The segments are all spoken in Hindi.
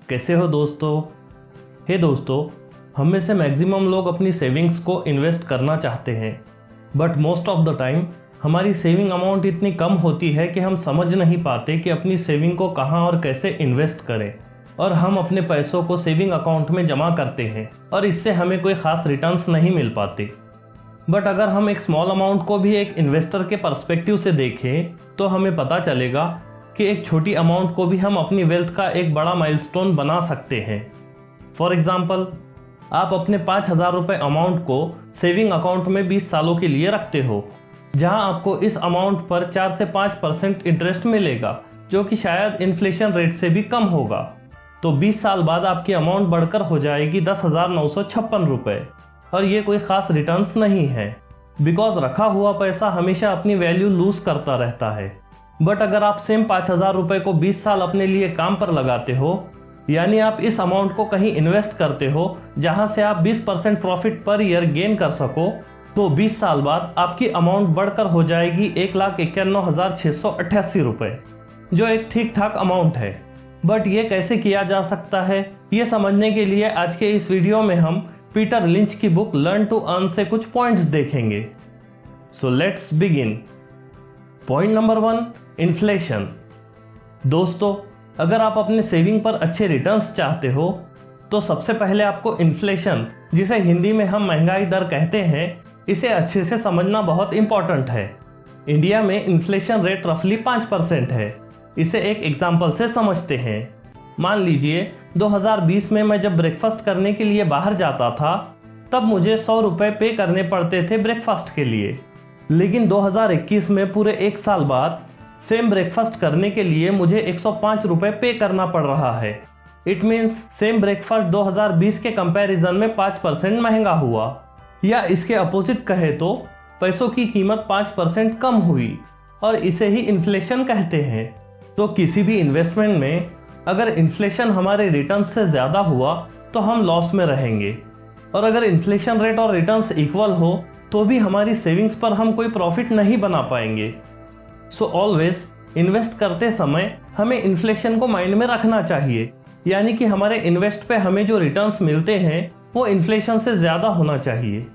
कैसे हो दोस्तों। हे दोस्तों, हम में से मैक्सिमम लोग अपनी सेविंग्स को इन्वेस्ट करना चाहते हैं, but most of the time हमारी सेविंग अमाउंट इतनी कम होती है कि हम समझ नहीं पाते कि अपनी सेविंग को कहाँ और कैसे इन्वेस्ट करें, और हम अपने पैसों को सेविंग अकाउंट में जमा करते हैं और इससे हमें कोई खास रिटर्न्स नहीं मिल पाते। बट अगर हम एक स्मॉल अमाउंट को भी एक इन्वेस्टर के पर्सपेक्टिव से देखें तो हमें पता चलेगा कि एक छोटी अमाउंट को भी हम अपनी वेल्थ का एक बड़ा माइलस्टोन बना सकते हैं। फॉर एग्जाम्पल, आप अपने 5,000 रुपये अमाउंट को सेविंग अकाउंट में 20 सालों के लिए रखते हो, जहां आपको इस अमाउंट पर 4 से 5% इंटरेस्ट मिलेगा, जो कि शायद इन्फ्लेशन रेट से भी कम होगा। तो 20 साल बाद आपकी अमाउंट बढ़कर हो जाएगी 10,956 रुपये, और ये कोई खास रिटर्न्स नहीं है, बिकॉज रखा हुआ पैसा हमेशा अपनी वैल्यू लूज करता रहता है। बट अगर आप सेम 5,000 रुपये को 20 साल अपने लिए काम पर लगाते हो, यानी आप इस अमाउंट को कहीं इन्वेस्ट करते हो जहां से आप 20% प्रॉफिट पर ईयर गेन कर सको, तो 20 साल बाद आपकी अमाउंट बढ़कर हो जाएगी 1,91,688 रुपये, जो एक ठीक ठाक अमाउंट है। बट ये कैसे किया जा सकता है, ये समझने के लिए आज के इस वीडियो में हम पीटर लिंच की बुक लर्न टू अर्न से कुछ पॉइंट्स देखेंगे। So let's begin. Point number 1, inflation. दोस्तों, अगर आप अपने सेविंग पर अच्छे रिटर्न्स चाहते हो तो सबसे पहले आपको इन्फ्लेशन, जिसे हिंदी में हम महंगाई दर कहते हैं, इसे अच्छे से समझना बहुत इंपॉर्टेंट है। इंडिया में इन्फ्लेशन रेट रफली 5% है। इसे एक एग्जाम्पल से समझते हैं। मान लीजिए 2020 में मैं जब ब्रेकफास्ट करने के लिए बाहर जाता था, तब मुझे 100 रुपये पे करने पड़ते थे ब्रेकफास्ट के लिए। लेकिन 2021 में पूरे एक साल बाद सेम ब्रेकफास्ट करने के लिए मुझे 105 रुपये पे करना पड़ रहा है। इट मीन्स सेम ब्रेकफास्ट 2020 के कंपैरिजन में 5% महंगा हुआ, या इसके अपोजिट कहे तो पैसों की कीमत 5% कम हुई, और इसे ही इन्फ्लेशन कहते हैं। तो किसी भी इन्वेस्टमेंट में अगर इन्फ्लेशन हमारे रिटर्न से ज्यादा हुआ तो हम लॉस में रहेंगे, और अगर इन्फ्लेशन रेट और रिटर्न्स इक्वल हो तो भी हमारी सेविंग्स पर हम कोई प्रॉफिट नहीं बना पाएंगे। सो ऑलवेज इन्वेस्ट करते समय हमें इन्फ्लेशन को माइंड में रखना चाहिए, यानी कि हमारे इन्वेस्ट पे हमें जो रिटर्न्स मिलते हैं वो इन्फ्लेशन से ज्यादा होना चाहिए।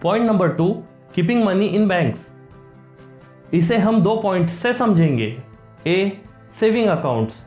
Point number 2, keeping money in banks. इसे हम 2 पॉइंट्स से समझेंगे। ए, सेविंग अकाउंट्स।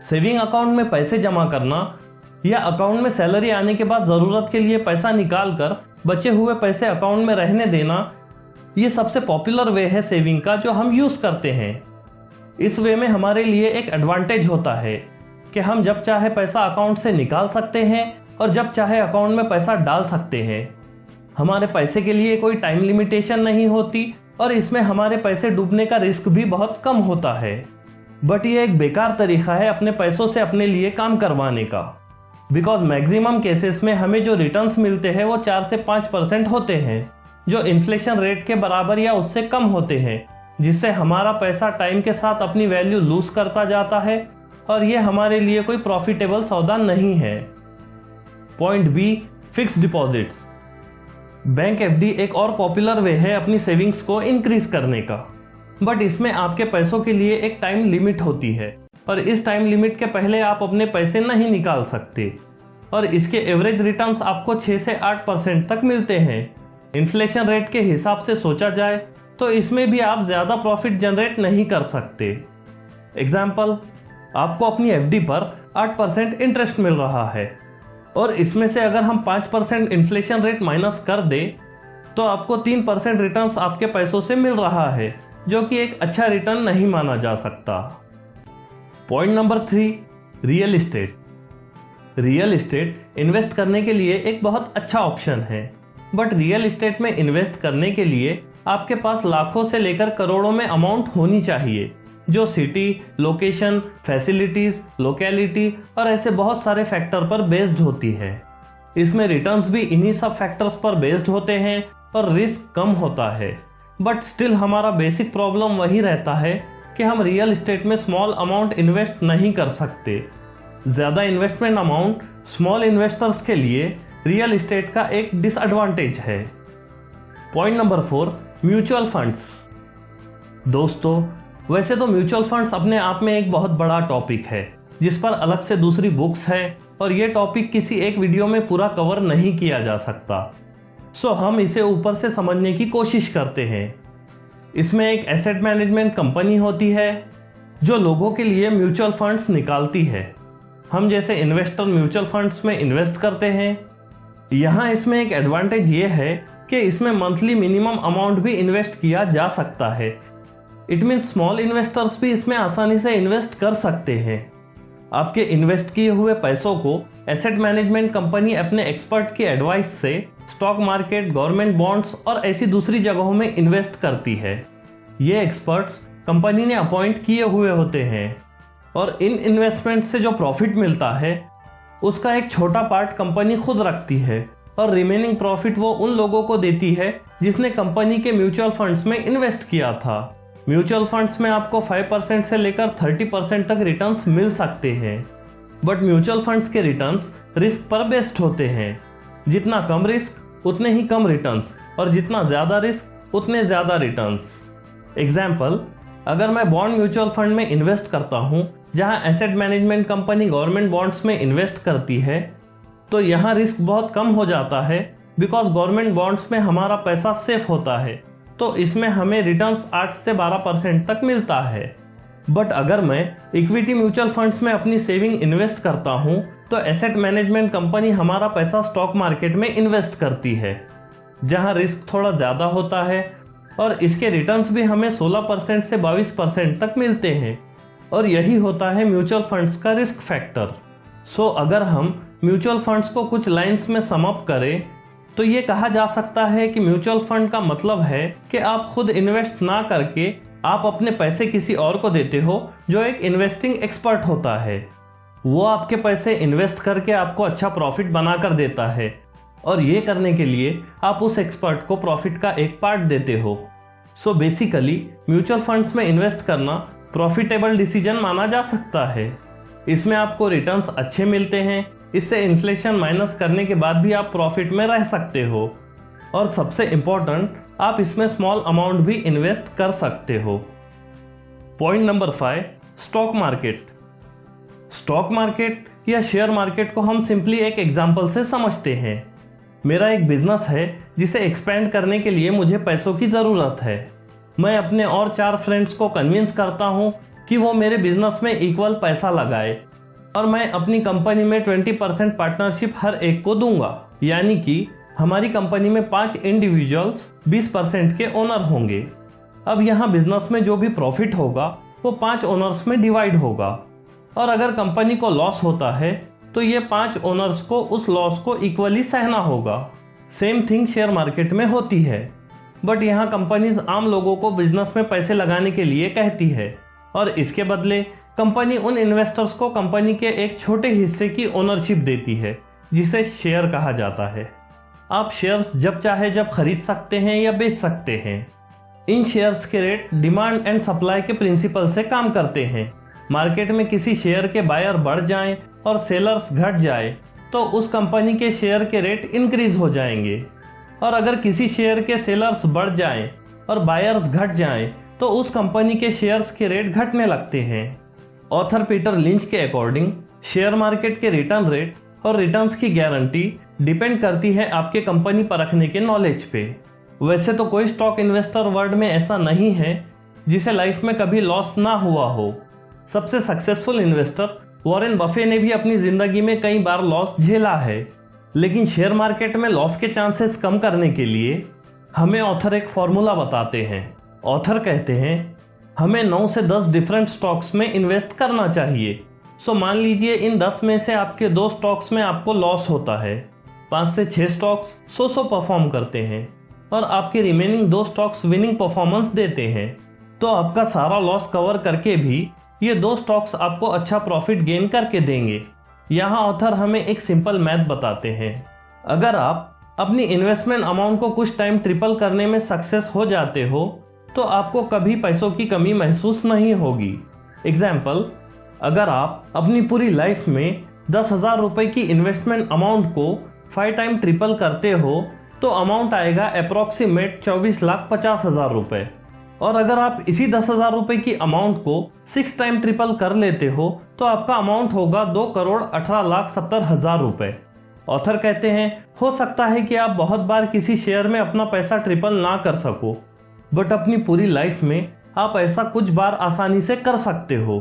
सेविंग अकाउंट में पैसे जमा करना या अकाउंट में सैलरी आने के बाद जरूरत के लिए पैसा निकाल कर बचे हुए पैसे अकाउंट में रहने देना, ये सबसे पॉपुलर वे है सेविंग का जो हम यूज करते हैं। इस वे में हमारे लिए एक एडवांटेज होता है कि हम जब चाहे पैसा अकाउंट से निकाल सकते हैं और जब चाहे अकाउंट में पैसा डाल सकते हैं। हमारे पैसे के लिए कोई टाइम लिमिटेशन नहीं होती, और इसमें हमारे पैसे डूबने का रिस्क भी बहुत कम होता है। बट ये एक बेकार तरीका है अपने पैसों से अपने लिए काम करवाने का, बिकॉज मैक्सिमम केसेस में हमें जो रिटर्न्स मिलते हैं वो 4 से 5% होते हैं, जो इन्फ्लेशन रेट के बराबर या उससे कम होते हैं, जिससे हमारा पैसा टाइम के साथ अपनी वैल्यू लूज करता जाता है, और ये हमारे लिए कोई प्रॉफिटेबल सौदा नहीं है। Point B, fix deposits. Bank FD एक और पॉपुलर वे है अपनी सेविंग्स को इंक्रीज करने का, बट इसमें आपके पैसों के लिए एक टाइम लिमिट होती है, और इस टाइम लिमिट के पहले आप अपने पैसे नहीं निकाल सकते, और इसके एवरेज रिटर्न्स आपको 6 से 8% तक मिलते हैं। इन्फ्लेशन रेट के हिसाब से सोचा जाए तो इसमें भी आप ज्यादा प्रॉफिट जनरेट नहीं कर सकते। एग्जाम्पल, आपको अपनी एफडी पर 8% इंटरेस्ट मिल रहा है, और इसमें से अगर हम 5% इन्फ्लेशन रेट माइनस कर दे तो आपको 3% रिटर्न्स आपके पैसों से मिल रहा है, जो कि एक अच्छा रिटर्न नहीं माना जा सकता। Point number 3, real estate. Real estate invest करने के लिए एक बहुत अच्छा ऑप्शन है, बट रियल एस्टेट में इन्वेस्ट करने के लिए आपके पास लाखों से लेकर करोड़ों में अमाउंट होनी चाहिए, जो सिटी, लोकेशन, फैसिलिटीज, लोकेलिटी और ऐसे बहुत सारे फैक्टर पर बेस्ड होती है। इसमें रिटर्न्स भी इन्हीं सब फैक्टर्स पर बेस्ड होते हैं और रिस्क कम होता है, बट स्टिल हमारा बेसिक प्रॉब्लम वही रहता है कि हम रियल एस्टेट में स्मॉल अमाउंट इन्वेस्ट नहीं कर सकते। ज्यादा इन्वेस्टमेंट अमाउंट स्मॉल इन्वेस्टर्स के लिए रियल एस्टेट का एक डिसएडवांटेज है। Point number 4, mutual funds. दोस्तों, वैसे तो म्यूचुअल फंड्स अपने आप में एक बहुत बड़ा टॉपिक है, जिस पर अलग से दूसरी बुक्स है और ये टॉपिक किसी एक वीडियो में पूरा कवर नहीं किया जा सकता। सो हम इसे ऊपर से समझने की कोशिश करते हैं। इसमें एक एसेट मैनेजमेंट कंपनी होती है जो लोगों के लिए म्यूचुअल फंड्स निकालती है। हम जैसे इन्वेस्टर म्यूचुअल फंड्स में इन्वेस्ट करते हैं। यहाँ इसमें एक एडवांटेज ये है कि इसमें मंथली मिनिमम अमाउंट भी इन्वेस्ट किया जा सकता है। इट मीन्स स्मॉल इन्वेस्टर्स भी इसमें आसानी से इन्वेस्ट कर सकते हैं। आपके इन्वेस्ट किए हुए पैसों को एसेट मैनेजमेंट कंपनी अपने एक्सपर्ट की एडवाइस से स्टॉक मार्केट, गवर्नमेंट बॉन्ड्स और ऐसी दूसरी जगहों में इन्वेस्ट करती है। ये एक्सपर्ट्स कंपनी ने अपॉइंट किए हुए होते हैं और इन इन्वेस्टमेंट से जो प्रॉफिट मिलता है उसका एक छोटा पार्ट कंपनी खुद रखती है और रिमेनिंग प्रॉफिट वो उन लोगों को देती है जिसने कंपनी के म्यूचुअल फंड्स में इन्वेस्ट किया था। म्यूचुअल फंड्स में आपको 5% से लेकर 30% तक रिटर्न्स मिल सकते हैं, बट म्यूचुअल फंड्स के रिटर्न्स रिस्क पर बेस्ड होते हैं। जितना कम रिस्क उतने ही कम रिटर्न्स और जितना ज्यादा रिस्क उतने ज्यादा रिटर्न्स। एग्जाम्पल, अगर मैं बॉन्ड म्यूचुअल फंड में इन्वेस्ट करता हूं जहां asset management company government bonds में इन्वेस्ट करती है, तो यहाँ रिस्क बहुत कम हो जाता है बिकॉज गवर्नमेंट बॉन्ड्स में हमारा पैसा सेफ होता है, तो इसमें हमें रिटर्न्स 8 से 12% तक मिलता है। बट अगर मैं इक्विटी म्यूचुअल फंड्स में अपनी सेविंग इन्वेस्ट करता हूं तो एसेट मैनेजमेंट कंपनी हमारा पैसा स्टॉक मार्केट में इन्वेस्ट करती है जहां रिस्क थोड़ा ज्यादा होता है और इसके रिटर्न्स भी हमें 16% से 22% तक मिलते हैं और यही होता है म्यूचुअल फंड्स का रिस्क फैक्टर। सो अगर हम म्यूचुअल फंड्स को कुछ लाइंस में सम अप करें तो ये कहा जा सकता है कि म्यूचुअल फंड का मतलब है कि आप खुद इन्वेस्ट ना करके आप अपने पैसे किसी और को देते हो जो एक इन्वेस्टिंग एक्सपर्ट होता है। वो आपके पैसे इन्वेस्ट करके आपको अच्छा प्रॉफिट बनाकर देता है और ये करने के लिए आप उस एक्सपर्ट को प्रॉफिट का एक पार्ट देते हो। सो बेसिकली म्यूचुअल फंड्स में इन्वेस्ट करना प्रॉफिटेबल डिसीजन माना जा सकता है। इसमें आपको रिटर्न्स अच्छे मिलते हैं, इससे इन्फ्लेशन माइनस करने के बाद भी आप प्रॉफिट में रह सकते हो और सबसे इंपॉर्टेंट, आप इसमें स्मॉल अमाउंट भी इन्वेस्ट कर सकते हो। Point number 5, stock market. Stock market या शेयर मार्केट को हम सिंपली एक एग्जांपल से समझते हैं। मेरा एक बिजनेस है जिसे एक्सपेंड करने के लिए मुझे पैसों की ज़रूरत है। मैं अपने और 4 फ्रेंड्स को कन्विंस करता हूँ कि वो मेरे बिजनेस में इक्वल पैसा लगाए और मैं अपनी कंपनी में 20% पार्टनरशिप हर एक को दूंगा, यानी कि हमारी कंपनी में 5 इंडिविजुअल्स 20% के ओनर होंगे। अब यहाँ बिजनेस में जो भी प्रॉफिट होगा वो 5 ओनर्स में डिवाइड होगा और अगर कंपनी को लॉस होता है तो ये 5 ओनर्स को उस लॉस को इक्वली सहना होगा। सेम थिंग शेयर मार्केट में होती है, बट यहाँ कंपनीज आम लोगों को बिजनेस में पैसे लगाने के लिए कहती है और इसके बदले कंपनी उन इन्वेस्टर्स को कंपनी के एक छोटे हिस्से की ओनरशिप देती है जिसे शेयर कहा जाता है। आप शेयर्स जब चाहे जब खरीद सकते हैं या बेच सकते हैं। इन शेयर्स के रेट डिमांड एंड सप्लाई के प्रिंसिपल से काम करते हैं। मार्केट में किसी शेयर के बायर बढ़ जाएं और सेलर्स घट जाए तो उस कंपनी के शेयर के रेट इंक्रीज हो जाएंगे और अगर किसी शेयर के सेलर्स बढ़ जाएं और बायर्स घट जाएं तो उस कंपनी के शेयर्स के रेट घटने लगते हैं। ऑथर पीटर लिंच के अकॉर्डिंग शेयर मार्केट के रिटर्न रेट और रिटर्न्स की गारंटी डिपेंड करती है आपके कंपनी परखने के नॉलेज पे। वैसे तो कोई स्टॉक इन्वेस्टर वर्ल्ड में ऐसा नहीं है जिसे लाइफ में कभी लॉस ना हुआ हो। सबसे सक्सेसफुल इन्वेस्टर वॉरेन बफे ने भी अपनी जिंदगी में कई बार लॉस झेला है, लेकिन शेयर मार्केट में लॉस के चांसेस कम करने के लिए हमें ऑथर एक फॉर्मूला बताते हैं। ऑथर कहते हैं हमें 9 से 10 डिफरेंट स्टॉक्स में इन्वेस्ट करना चाहिए। सो मान लीजिए इन 10 में से आपके 2 स्टॉक्स में आपको लॉस होता है, 5 से 6 स्टॉक्स सो परफॉर्म करते हैं और आपके रिमेनिंग 2 स्टॉक्स विनिंग परफॉर्मेंस देते हैं, तो आपका सारा लॉस कवर करके भी ये 2 स्टॉक्स आपको अच्छा प्रॉफिट गेन करके देंगे। यहाँ ऑथर हमें एक सिंपल मैथ बताते हैं। अगर आप अपनी इन्वेस्टमेंट अमाउंट को कुछ टाइम ट्रिपल करने में सक्सेस हो जाते हो तो आपको कभी पैसों की कमी महसूस नहीं होगी। एग्जाम्पल, अगर आप अपनी पूरी लाइफ में 10,000 रुपए की इन्वेस्टमेंट अमाउंट को 5 टाइम ट्रिपल करते हो तो अमाउंट आएगा अप्रोक्सीमेट 24,50,000 रुपए। और अगर आप इसी 10,000 रुपए की अमाउंट को 6 टाइम ट्रिपल कर लेते हो तो आपका अमाउंट होगा 2,18,70,000 रुपए। ऑथर कहते हैं हो सकता है कि आप बहुत बार किसी शेयर में अपना पैसा ट्रिपल ना कर सको, बट अपनी पूरी लाइफ में आप ऐसा कुछ बार आसानी से कर सकते हो।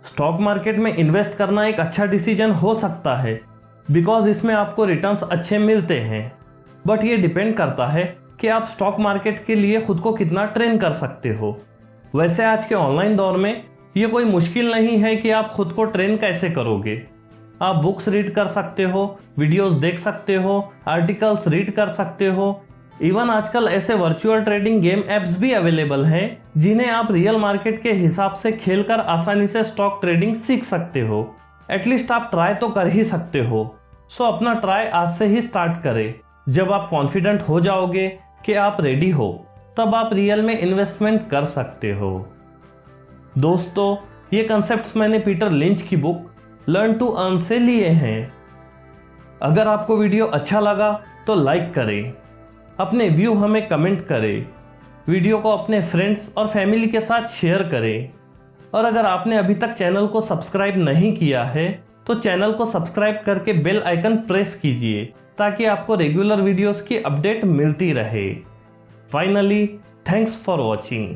स्टॉक मार्केट में इन्वेस्ट करना एक अच्छा डिसीजन हो सकता है बिकॉज इसमें आपको रिटर्न्स अच्छे मिलते हैं, बट ये डिपेंड करता है कि आप स्टॉक मार्केट के लिए खुद को कितना ट्रेन कर सकते हो। वैसे आज के ऑनलाइन दौर में ये कोई मुश्किल नहीं है कि आप खुद को ट्रेन कैसे करोगे। आप बुक्स रीड कर सकते हो, वीडियोस देख सकते हो, आर्टिकल्स रीड कर सकते हो। इवन आजकल ऐसे वर्चुअल ट्रेडिंग गेम एप्स भी अवेलेबल हैं जिन्हें आप रियल मार्केट के हिसाब से खेलकर आसानी से स्टॉक ट्रेडिंग सीख सकते हो। एटलीस्ट आप ट्राई तो कर ही सकते हो। सो अपना ट्राई आज से ही स्टार्ट करें। जब आप कॉन्फिडेंट हो जाओगे कि आप रेडी हो तब आप रियल में इन्वेस्टमेंट कर सकते हो। दोस्तों, ये कंसेप्ट्स मैंने पीटर लिंच की बुक लर्न टू अर्न से लिए हैं। अगर आपको वीडियो अच्छा लगा तो लाइक करें, अपने व्यू हमें कमेंट करें, वीडियो को अपने फ्रेंड्स और फैमिली के साथ शेयर करें, और अगर आपने अभी तक चैनल को सब्सक्राइब नहीं किया है तो चैनल को सब्सक्राइब करके बेल आइकन प्रेस कीजिए ताकि आपको रेगुलर वीडियोस की अपडेट मिलती रहे। Finally, thanks for watching.